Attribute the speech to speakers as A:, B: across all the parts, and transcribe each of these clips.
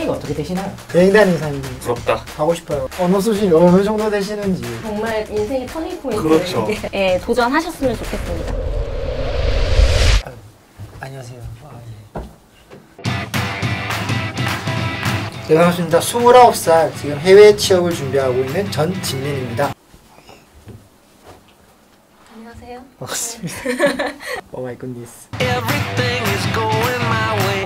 A: 페이가 어떻게 되시나요? 여행 다니는 사람이
B: 부럽다.
A: 가고 싶어요. 언어 수준이 어느 정도 되시는지.
C: 정말 인생의 터닝 포인트.
B: 그렇죠.
C: 예, 도전하셨으면 좋겠습니다.
A: 안녕하세요. 네, 반갑습니다. 29살 지금 해외 취업을 준비하고 있는 전진민입니다.
C: 안녕하세요.
A: 반갑습니다. 오 마이 굿니스.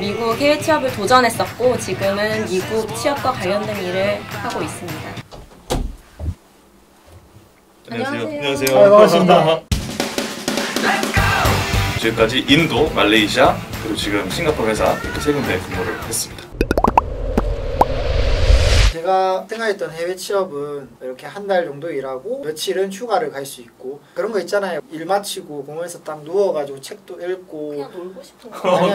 C: 미국 해외 취업을 도전했었고 지금은 미국 취업과 관련된 일을 하고 있습니다.
B: 안녕하세요.
A: 반갑습니다.
B: 지금까지 인도, 말레이시아, 그리고 지금 싱가포르 회사 이렇게 세 군데 근무를 했습니다.
A: 제가 생각했던 해외 취업은 이렇게 한 달 정도 일하고 며칠은 휴가를 갈 수 있고 그런 거 있잖아요. 일 마치고 공원에서 딱 누워가지고 책도 읽고
C: 그냥 놀고 싶은 거.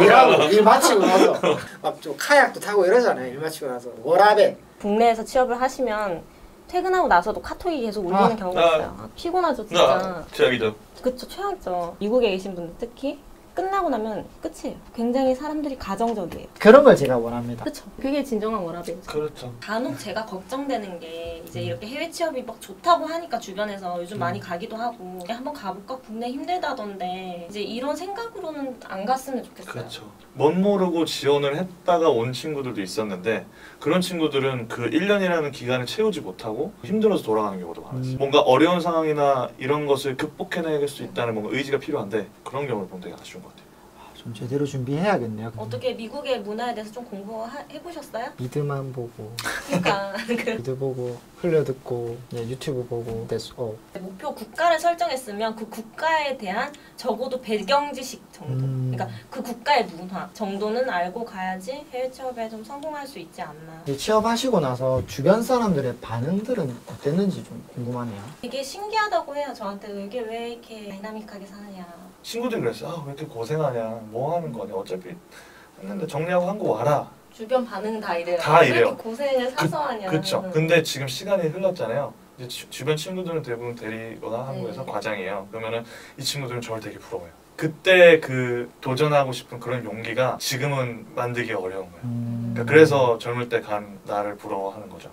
A: 일하고 일 마치고 나서 막 좀 카약도 타고 이러잖아요. 일 마치고 나서 워라벨.
C: 국내에서 취업을 하시면 퇴근하고 나서도 카톡이 계속 울리는 경우가 있어요. 피곤하죠 진짜.
B: 최악이죠.
C: 그쵸, 최악이죠. 미국에 계신 분들 특히 끝나고 나면 끝이에요. 굉장히 사람들이 가정적이에요.
A: 그런 걸 제가 원합니다.
C: 그쵸. 그게 진정한 워라밸이죠.
B: 그렇죠.
C: 간혹 제가 걱정되는 게 이제 이렇게 해외 취업이 막 좋다고 하니까 주변에서 요즘 많이 가기도 하고 한번 가볼까? 국내 힘들다던데 이제 이런 생각으로는 안 갔으면 좋겠어요.
B: 그렇죠. 멋 모르고 지원을 했다가 온 친구들도 있었는데 그런 친구들은 그 1년이라는 기간을 채우지 못하고 힘들어서 돌아가는 경우도 많았어요. 뭔가 어려운 상황이나 이런 것을 극복해내길 수 있다는 뭔가 의지가 필요한데 그런 경우를 보면 되게 아쉬운 것 같아요.
A: 좀 제대로 준비해야겠네요.
C: 어떻게 미국의 문화에 대해서 좀 공부해보셨어요?
A: 미드만 보고
C: 그러니까
A: 미드 보고 흘려듣고 유튜브 보고
C: 목표 국가를 설정했으면 그 국가에 대한 적어도 배경 지식 정도 그러니까 그 국가의 문화 정도는 알고 가야지 해외 취업에 좀 성공할 수 있지 않나.
A: 취업하시고 나서 주변 사람들의 반응들은 어땠는지 좀 궁금하네요.
C: 되게 신기하다고 해요. 저한테 이게 왜 이렇게 다이나믹하게 사느냐.
B: 친구들이 그랬어요. 아, 왜 이렇게 고생하냐, 뭐 하는 거냐, 어차피 했는데 정리하고 한 거 와라.
C: 주변 반응은 다 이래요.
B: 다
C: 왜
B: 이래요.
C: 이렇게 고생을 사서 하냐.
B: 그렇죠. 근데 지금 시간이 흘렀잖아요. 이제 주변 친구들은 대부분 대리거나 한국에서 과장이에요. 그러면은 이 친구들은 저를 되게 부러워요. 그때 그 도전하고 싶은 그런 용기가 지금은 만들기 어려운 거예요. 그러니까 그래서 젊을 때 간 나를 부러워하는 거죠.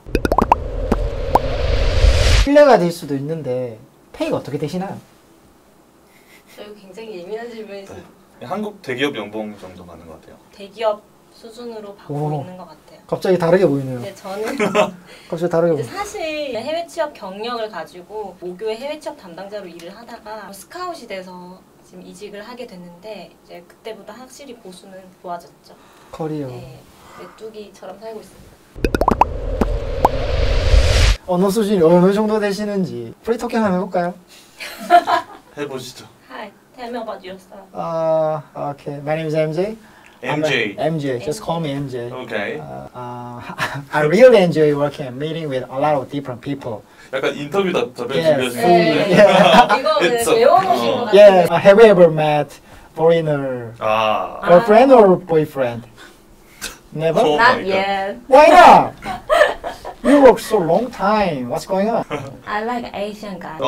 A: 신뢰가 될 수도 있는데 페이가 어떻게 되시나요?
C: 이거 굉장히 예민한 질문이죠.
B: 네. 한국 대기업 연봉 정도 맞는 것 같아요.
C: 대기업 수준으로 받고 있는 것 같아요.
A: 갑자기 다르게 보이네요.
C: 네, 저는
A: 갑자기 다르게
C: 이제 사실 해외 취업 경력을 가지고 모교의 해외 취업 담당자로 일을 하다가 스카웃이 돼서 지금 이직을 하게 됐는데 이제 그때보다 확실히 보수는 좋아졌죠.
A: 커리어.
C: 네, 메뚜기처럼 살고 있습니다.
A: 언어 수준이 어느 정도 되시는지 프리토킹 한번 해볼까요?
B: 해보시죠.
C: Hi, tell me about yourself.
A: Okay. My name is MJ.
B: MJ.
A: MJ. Just call me MJ.
B: Okay.
A: I really enjoy working and meeting with a lot of different people.
B: 약간 인터뷰 답변
A: Yes.
B: 준비하시는
C: 이거는 외워놓으신 것 같아요.
A: Yeah. Have you ever met foreigner girlfriend or boyfriend? Never?
B: Oh
C: Not
B: my God.
C: yet.
A: Why not? You work so long time. What's going on?
C: I like Asian guys.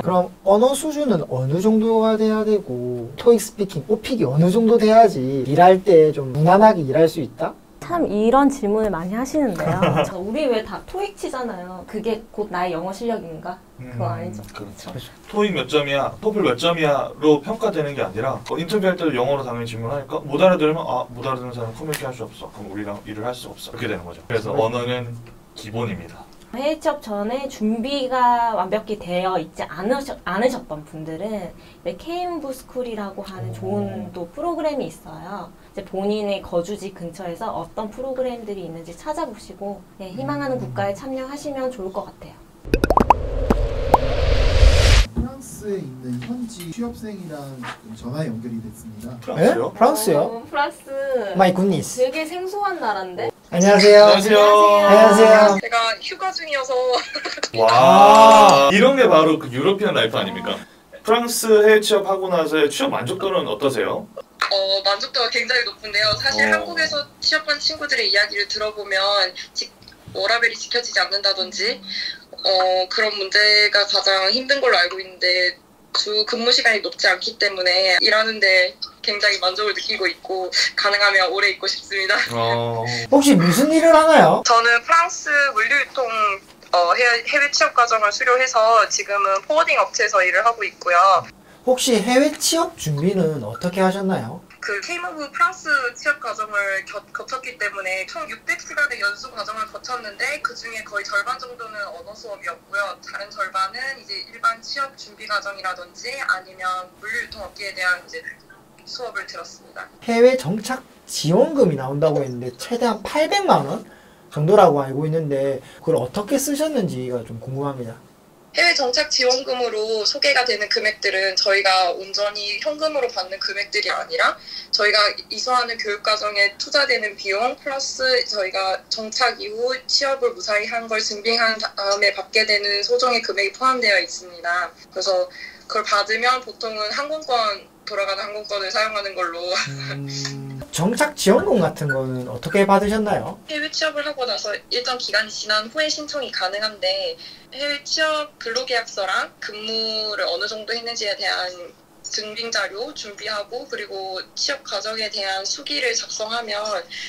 A: 그럼 언어 수준은 어느 정도가 돼야 되고 토익 스피킹, 오픽이 어느 정도 돼야지 일할 때 좀 무난하게 일할 수 있다?
C: 참 이런 질문을 많이 하시는데요. 우리 왜 다 토익 치잖아요. 그게 곧 나의 영어 실력인가? 그거 아니죠.
B: 그렇죠. 토익 몇 점이야, 토플 몇 점이야로 평가되는 게 아니라 인터뷰할 때도 영어로 당연히 질문하니까 못 알아들으면 못 알아듣는 사람은 커뮤니케이션 할 수 없어. 그럼 우리랑 일을 할 수 없어. 그렇게 되는 거죠. 그래서 언어는 기본입니다.
C: 해외 취업 전에 준비가 완벽히 되어 있지 않으셨던 분들은 K문부 스쿨이라고 하는 좋은 또 프로그램이 있어요. 이제 본인의 거주지 근처에서 어떤 프로그램들이 있는지 찾아보시고 희망하는 국가에 참여하시면 좋을 것 같아요.
D: 프랑스에 있는 현지 취업생이랑 전화 연결이 됐습니다.
B: 프랑스요?
A: 네? 프랑스요?
C: 프랑스.
A: My goodness.
C: 되게 생소한 나라인데.
A: 안녕하세요. 안녕하세요.
E: 제가 휴가 중이어서
B: 와, 이런 게 바로 그 유러피안 라이프 아닙니까? 프랑스 해외 취업하고 나서의 취업 만족도는 어떠세요?
E: 만족도가 굉장히 높은데요. 사실 한국에서 취업한 친구들의 이야기를 들어보면 워라밸이 지켜지지 않는다든지 그런 문제가 가장 힘든 걸로 알고 있는데 주 근무 시간이 높지 않기 때문에 일하는데 굉장히 만족을 느끼고 있고 가능하면 오래 있고 싶습니다.
A: 혹시 무슨 일을 하나요?
E: 저는 프랑스 물류유통 해외 취업 과정을 수료해서 지금은 포워딩 업체에서 일을 하고 있고요.
A: 혹시 해외 취업 준비는 어떻게 하셨나요?
E: 그 K무브 프랑스 취업 과정을 거쳤기 때문에 총 600시간의 연수 과정을 거쳤는데 그 중에 거의 절반 정도는 언어 수업이었고요. 다른 절반은 이제 일반 취업 준비 과정이라든지 아니면 물류유통 업계에 대한 이제 수업을 들었습니다.
A: 해외 정착 지원금이 나온다고 했는데 최대한 800만 원 정도라고 알고 있는데 그걸 어떻게 쓰셨는지가 좀 궁금합니다.
E: 해외 정착 지원금으로 소개가 되는 금액들은 저희가 온전히 현금으로 받는 금액들이 아니라 저희가 이수하는 교육과정에 투자되는 비용 플러스 저희가 정착 이후 취업을 무사히 한 걸 증빙한 다음에 받게 되는 소정의 금액이 포함되어 있습니다. 그래서 그걸 받으면 보통은 돌아가는 항공권을 사용하는 걸로
A: 정착 지원금 같은 거는 어떻게 받으셨나요?
E: 해외 취업을 하고 나서 일정 기간이 지난 후에 신청이 가능한데 해외 취업 근로계약서랑 근무를 어느 정도 했는지에 대한 증빙 자료 준비하고 그리고 취업 과정에 대한 수기를 작성하면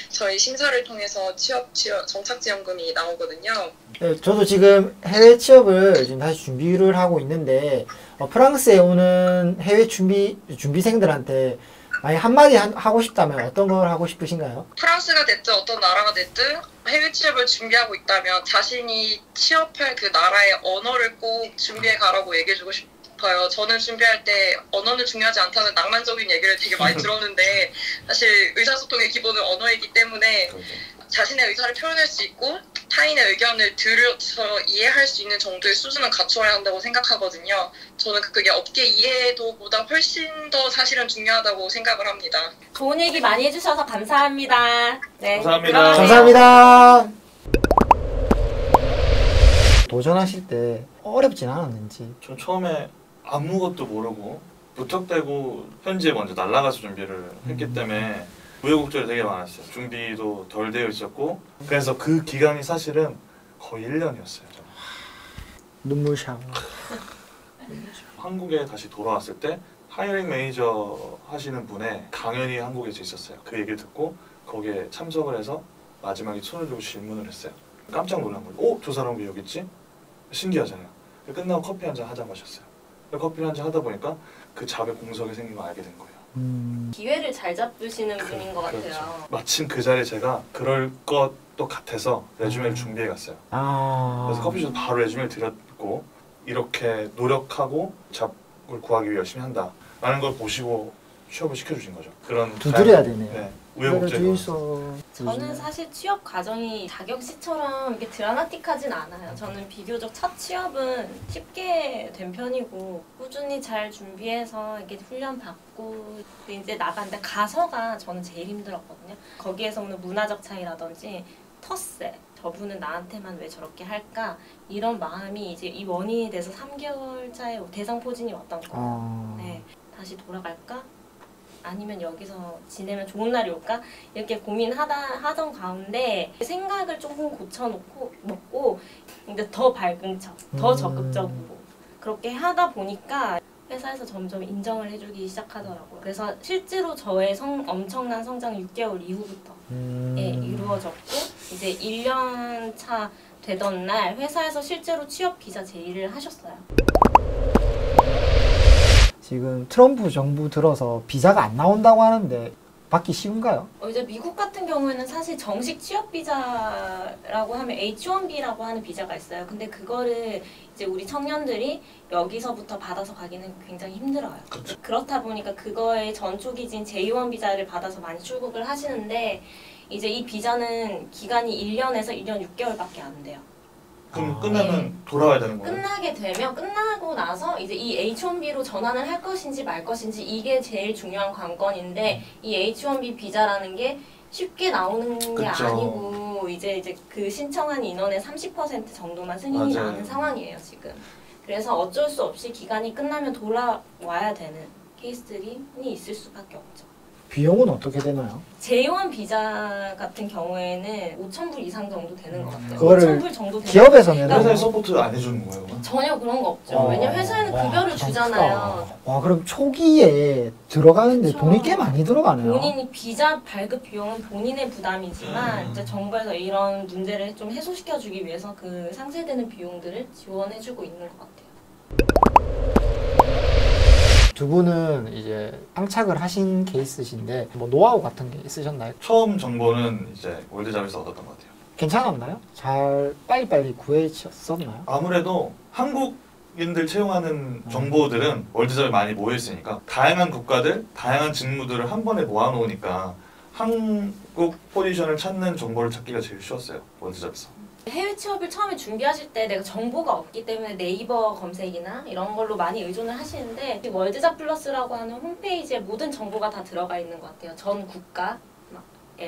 E: 저희 심사를 통해서 정착 지원금이 나오거든요.
A: 네, 저도 지금 해외 취업을 지금 다시 준비를 하고 있는데 프랑스에 오는 해외 준비생들한테 만약 한마디 하고 싶다면 어떤 걸 하고 싶으신가요?
E: 프랑스가 됐든 어떤 나라가 됐든 해외 취업을 준비하고 있다면 자신이 취업할 그 나라의 언어를 꼭 준비해 가라고 얘기해주고 싶어요. 저는 준비할 때 언어는 중요하지 않다는 낭만적인 얘기를 되게 많이 들었는데 사실 의사소통의 기본은 언어이기 때문에 자신의 의사를 표현할 수 있고 타인의 의견을 들어서 이해할 수 있는 정도의 수준은 갖춰야 한다고 생각하거든요. 저는 그게 업계 이해도보다 훨씬 더 사실은 중요하다고 생각을 합니다.
C: 좋은 얘기 많이 해주셔서 감사합니다. 네,
B: 감사합니다.
A: 감사합니다. 도전하실 때 어렵진 않았는지.
B: 전 처음에 아무것도 모르고 무턱대고 현지에 먼저 날아가서 준비를 했기 때문에 우여곡절이 되게 많았어요. 준비도 덜 되어 있었고 그래서 그 기간이 사실은 거의 1년이었어요.
A: 눈물 샤워.
B: 한국에 다시 돌아왔을 때 하이어링 매니저 하시는 분의 강연이 한국에서 있었어요. 그 얘기를 듣고 거기에 참석을 해서 마지막에 손을 들고 질문을 했어요. 깜짝 놀란 거예요. 저 사람 왜 여기 있지? 신기하잖아요. 끝나고 커피 한잔 하자 마셨어요. 커피를 한잔 하다 보니까 그 잡의 공석이 생긴 거 알게 된 거예요.
C: 기회를 잘 잡으시는 분인 것 같아요.
B: 그렇죠. 마침 그 자리에 제가 그럴 것도 같아서 레주메를 준비해 갔어요. 그래서 커피숍에서 바로 레주메를 드렸고 이렇게 노력하고 잡을 구하기 위해 열심히 한다 라는 걸 보시고 취업을 시켜주신 거죠. 그런
A: 두드려야 되네요.
B: 네, 우여곡절이
C: 저는 사실 취업 과정이 자격시처럼 이렇게 드라마틱하진 않아요. 저는 비교적 첫 취업은 쉽게 된 편이고 꾸준히 잘 준비해서 이렇게 훈련 받고 이제 나갔는데 가서가 저는 제일 힘들었거든요. 거기에서 오는 문화적 차이라든지 텃세 저분은 나한테만 왜 저렇게 할까 이런 마음이 이제 이 원인이 돼서 3개월차에 대상포진이 왔던 거예요. 네, 다시 돌아갈까? 아니면 여기서 지내면 좋은 날이 올까? 이렇게 고민하던 가운데 생각을 조금 고쳐먹고 근데 더 밝은 척, 더 적극적으로 그렇게 하다 보니까 회사에서 점점 인정을 해주기 시작하더라고요. 그래서 실제로 저의 엄청난 성장이 6개월 이후부터 이루어졌고 이제 1년 차 되던 날 회사에서 실제로 취업 비자 제의를 하셨어요.
A: 지금 트럼프 정부 들어서 비자가 안 나온다고 하는데 받기 쉬운가요?
C: 이제 미국 같은 경우에는 사실 정식 취업 비자라고 하면 H-1B라고 하는 비자가 있어요. 근데 그거를 이제 우리 청년들이 여기서부터 받아서 가기는 굉장히 힘들어요.
B: 그렇죠.
C: 그렇다 보니까 그거의 전초기진 J-1 비자를 받아서 많이 출국을 하시는데 이제 이 비자는 기간이 1년에서 1년 6개월밖에 안 돼요.
B: 그럼 끝나면 돌아와야 되는 거예요?
C: 끝나게 되면 끝나고 나서 이제 이 H-1B로 전환을 할 것인지 말 것인지 이게 제일 중요한 관건인데 이 H-1B 비자라는 게 쉽게 나오는 게
B: 그쵸.
C: 아니고 이제 그 신청한 인원의 30% 정도만 승인이
B: 맞아요.
C: 나는 상황이에요 지금. 그래서 어쩔 수 없이 기간이 끝나면 돌아와야 되는 케이스들이 있을 수밖에 없죠.
A: 비용은 어떻게 되나요?
C: 제1 비자 같은 경우에는 5,000불 이상 정도 되는 것 같아요.
A: 그거를
C: 5,000불 정도 되는
A: 기업에서 내는
B: 회사에 서포트 안 해주는 거예요? 그건?
C: 전혀 그런 거 없죠. 왜냐면 회사에는 급여를 주잖아요.
A: 와, 그럼 초기에 들어가는데
C: 그쵸.
A: 돈이 꽤 많이 들어가네요.
C: 본인이 비자 발급 비용은 본인의 부담이지만 이제 정부에서 이런 문제를 좀 해소시켜주기 위해서 그 상쇄되는 비용들을 지원해주고 있는 것 같아요.
A: 두 분은 이제 상착을 하신 케이스신데 뭐 노하우 같은 게 있으셨나요?
B: 처음 정보는 이제 월드잡에서 얻었던 것 같아요.
A: 괜찮았나요? 잘 빨리빨리 구해졌었나요?
B: 아무래도 한국인들 채용하는 정보들은 월드잡에 많이 모여 있으니까 다양한 국가들, 다양한 직무들을 한 번에 모아놓으니까 한국 포지션을 찾는 정보를 찾기가 제일 쉬웠어요. 월드잡에서.
C: 해외 취업을 처음에 준비하실 때 내가 정보가 없기 때문에 네이버 검색이나 이런 걸로 많이 의존을 하시는데 월드잡 플러스라고 하는 홈페이지에 모든 정보가 다 들어가 있는 것 같아요. 전 국가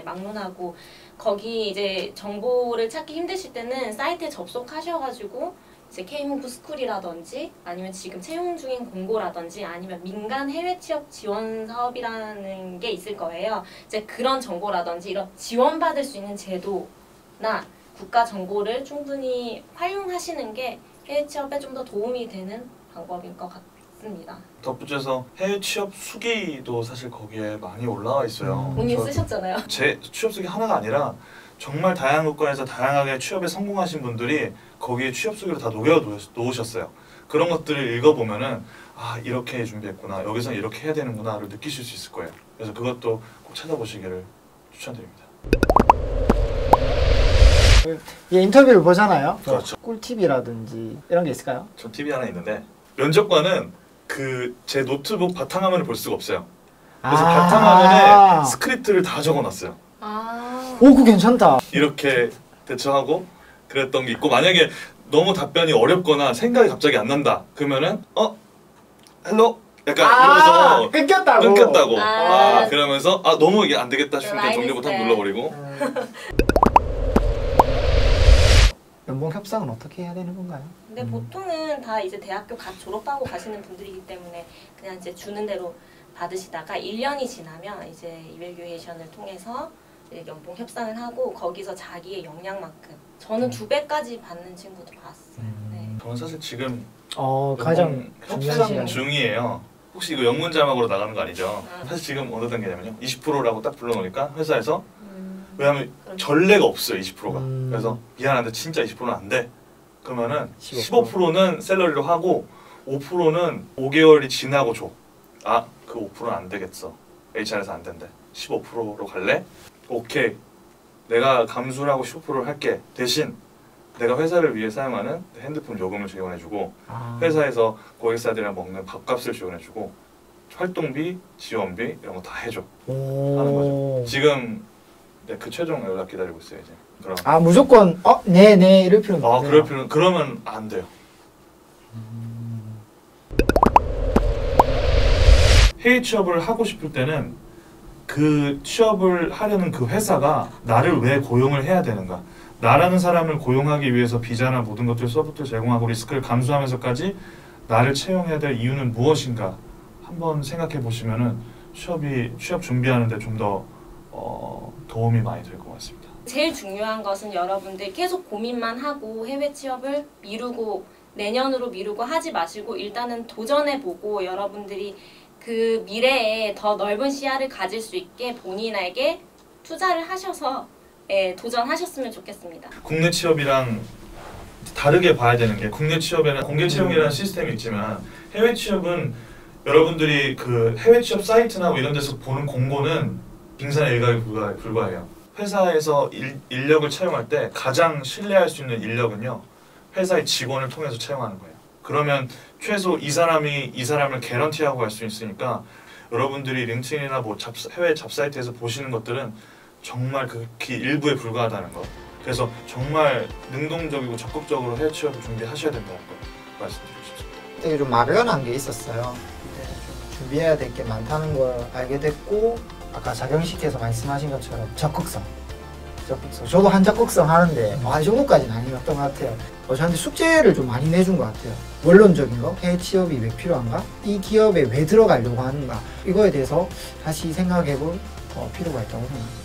C: 막론하고 거기 이제 정보를 찾기 힘드실 때는 사이트에 접속하셔가지고 이제 K무브 스쿨이라든지 아니면 지금 채용 중인 공고라든지 아니면 민간 해외 취업 지원 사업이라는 게 있을 거예요. 이제 그런 정보라든지 이런 지원받을 수 있는 제도나 국가 정보를 충분히 활용하시는 게 해외 취업에 좀 더 도움이 되는 방법인 것 같습니다.
B: 덧붙여서 해외 취업 수기도 사실 거기에 많이 올라와 있어요.
C: 본인
B: 저-
C: 쓰셨잖아요.
B: 제 취업 수기 하나가 아니라 정말 다양한 국가에서 다양하게 취업에 성공하신 분들이 거기에 취업 수기를 다 녹여 놓으셨어요. 그런 것들을 읽어보면은 아 이렇게 준비했구나, 여기서 이렇게 해야 되는구나를 느끼실 수 있을 거예요. 그래서 그것도 꼭 찾아보시기를 추천드립니다.
A: 예, 인터뷰를 보잖아요.
B: 그렇죠.
A: 꿀팁이라든지 이런 게 있을까요?
B: 전 팁이 하나 있는데 면접관은 그 제 노트북 바탕화면을 볼 수가 없어요. 그래서 바탕화면에 스크립트를 다 적어놨어요.
A: 오, 그거 괜찮다.
B: 이렇게 대처하고 그랬던 게 있고, 만약에 너무 답변이 어렵거나 생각이 갑자기 안 난다 그러면은 헬로 약간 이러면서 끊겼다고 그러면서 너무 이게 안 되겠다 싶으면 종료 버튼 눌러버리고.
A: 연봉 협상은 어떻게 해야 되는 건가요?
C: 근데 보통은 다 이제 대학교 갓 졸업하고 가시는 분들이기 때문에 그냥 이제 주는 대로 받으시다가 1년이 지나면 이제 이밸류에이션을 통해서 이제 연봉 협상을 하고 거기서 자기의 역량만큼 저는 2배까지 받는 친구도 봤어요. 네.
B: 저는 사실 지금
A: 가장 중요한
B: 협상
A: 시간
B: 중이에요. 혹시 이거 영문 자막으로 나가는 거 아니죠? 사실 지금 어느 단계냐면요, 20%라고 딱 불러놓으니까 회사에서 왜냐하면 전례가 없어요, 20%가. 그래서 미안한데 진짜 20%는 안 돼. 그러면은 15%는 샐러리로 하고 5%는 5개월이 지나고 줘. 그 5%는 안 되겠어. HR에서 안 된대. 15%로 갈래? 오케이. 내가 감수를 하고 15%를 할게. 대신 내가 회사를 위해 사용하는 핸드폰 요금을 지원해주고 회사에서 고객사들이랑 먹는 밥값을 지원해주고 활동비, 지원비 이런 거 다 해줘 하는 거죠. 지금 그 최종 연락 기다리고 있어요 이제. 그럼
A: 무조건 네 이럴 필요는 없네요.
B: 그러면 안 돼요. 해외 취업을 하고 싶을 때는 그 취업을 하려는 그 회사가 나를 왜 고용을 해야 되는가, 나라는 사람을 고용하기 위해서 비자나 모든 것들 서포트를 제공하고 리스크를 감수하면서까지 나를 채용해야 될 이유는 무엇인가 한번 생각해 보시면은 취업 준비하는데 좀 더 도움이 많이 될 것 같습니다.
C: 제일 중요한 것은 여러분들 계속 고민만 하고 해외 취업을 미루고 내년으로 미루고 하지 마시고 일단은 도전해보고 여러분들이 그 미래에 더 넓은 시야를 가질 수 있게 본인에게 투자를 하셔서 도전하셨으면 좋겠습니다.
B: 국내 취업이랑 다르게 봐야 되는 게, 국내 취업에는 공개 채용이라는 시스템이 있지만 해외 취업은 여러분들이 그 해외 취업 사이트나 뭐 이런 데서 보는 공고는 빙산의 일각에 불과해요. 회사에서 인력을 채용할 때 가장 신뢰할 수 있는 인력은요, 회사의 직원을 통해서 채용하는 거예요. 그러면 최소 이 사람을 개런티하고 갈 수 있으니까 여러분들이 링크드인이나 뭐 해외 잡사이트에서 보시는 것들은 정말 극히 일부에 불과하다는 거. 그래서 정말 능동적이고 적극적으로 해외 취업을 준비하셔야 된다는 거 말씀드리고 싶습니다.
A: 되게 좀 막연한 게 있었어요. 준비해야 될 게 많다는 걸 알게 됐고, 아까 자경식께서 말씀하신 것처럼 적극성, 한자극성. 저도 한자극성 하는데 이 정도까지는 아니었던 것 같아요. 저한테 숙제를 좀 많이 내준 것 같아요. 원론적인 거, 해외 취업이 왜 필요한가? 이 기업에 왜 들어가려고 하는가? 이거에 대해서 다시 생각해 볼 필요가 있다고 생각합니다.